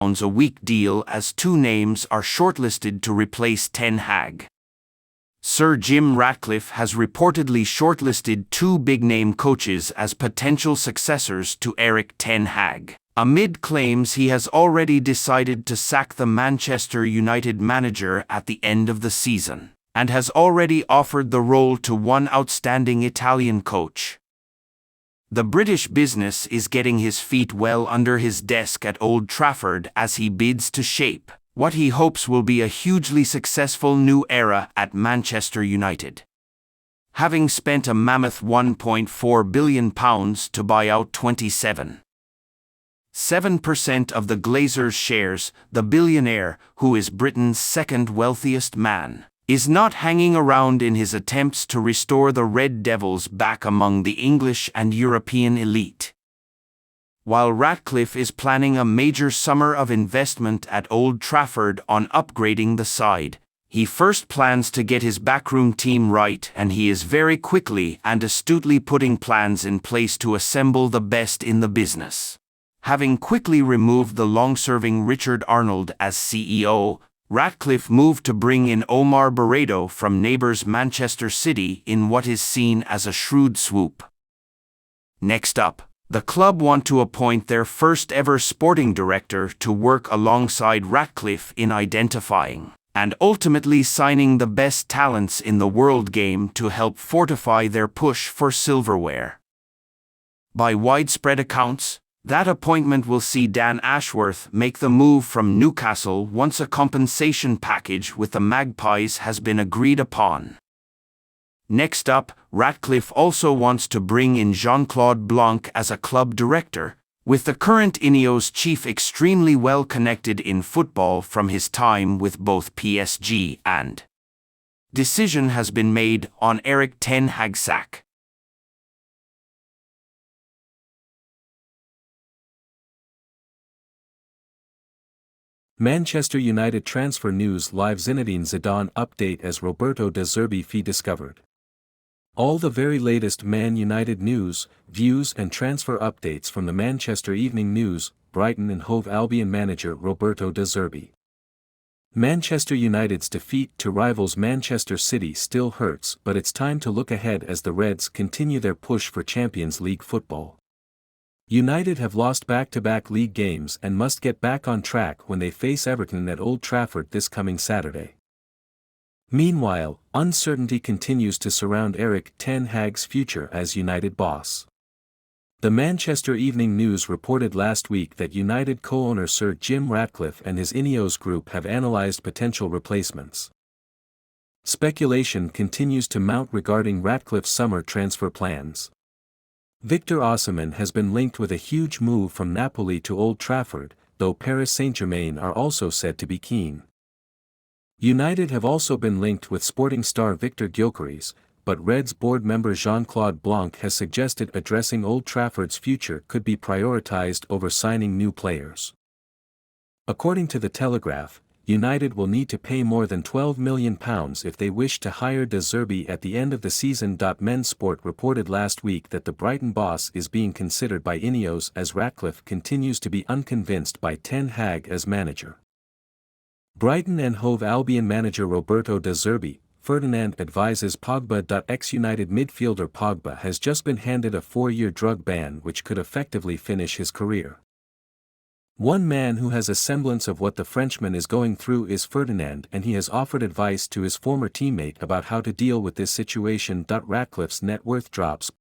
a week deal as two names are shortlisted to replace Ten Hag. Sir Jim Ratcliffe has reportedly shortlisted two big-name coaches as potential successors to Erik Ten Hag, amid claims he has already decided to sack the Manchester United manager at the end of the season, and has already offered the role to one outstanding Italian coach. The British business is getting his feet well under his desk at Old Trafford as he bids to shape what he hopes will be a hugely successful new era at Manchester United. Having spent a mammoth £1.4 billion to buy out 27.7% of the Glazers' shares, the billionaire, who is Britain's second wealthiest man, is not hanging around in his attempts to restore the Red Devils back among the English and European elite. While Ratcliffe is planning a major summer of investment at Old Trafford on upgrading the side, he first plans to get his backroom team right, and he is very quickly and astutely putting plans in place to assemble the best in the business. Having quickly removed the long-serving Richard Arnold as CEO, Ratcliffe moved to bring in Omar Barredo from neighbours Manchester City in what is seen as a shrewd swoop. Next up, the club want to appoint their first-ever sporting director to work alongside Ratcliffe in identifying and ultimately signing the best talents in the world game to help fortify their push for silverware. By widespread accounts, that appointment will see Dan Ashworth make the move from Newcastle once a compensation package with the Magpies has been agreed upon. Next up, Ratcliffe also wants to bring in Jean-Claude Blanc as a club director, with the current Ineos chief extremely well connected in football from his time with both PSG and. Decision has been made on Erik Ten Hag's sack. Manchester United transfer news live. Zinedine Zidane update as Roberto De Zerbi fee discovered. All the very latest Man United news, views and transfer updates from the Manchester Evening News. Brighton and Hove Albion manager Roberto De Zerbi. Manchester United's defeat to rivals Manchester City still hurts, but it's time to look ahead as the Reds continue their push for Champions League football. United have lost back-to-back league games and must get back on track when they face Everton at Old Trafford this coming Saturday. Meanwhile, uncertainty continues to surround Erik Ten Hag's future as United boss. The Manchester Evening News reported last week that United co-owner Sir Jim Ratcliffe and his Ineos group have analysed potential replacements. Speculation continues to mount regarding Ratcliffe's summer transfer plans. Victor Osimhen has been linked with a huge move from Napoli to Old Trafford, though Paris Saint-Germain are also said to be keen. United have also been linked with Sporting star Victor Gyökeres, but Reds board member Jean-Claude Blanc has suggested addressing Old Trafford's future could be prioritised over signing new players. According to The Telegraph, United will need to pay more than £12 million if they wish to hire De Zerbi at the end of the season. Men's Sport reported last week that the Brighton boss is being considered by Ineos as Ratcliffe continues to be unconvinced by Ten Hag as manager. Brighton and Hove Albion manager Roberto De Zerbi, Ferdinand advises Pogba. Ex-United midfielder Pogba has just been handed a 4-year drug ban which could effectively finish his career. One man who has a semblance of what the Frenchman is going through is Ferdinand, and he has offered advice to his former teammate about how to deal with this situation. Ratcliffe's net worth drops.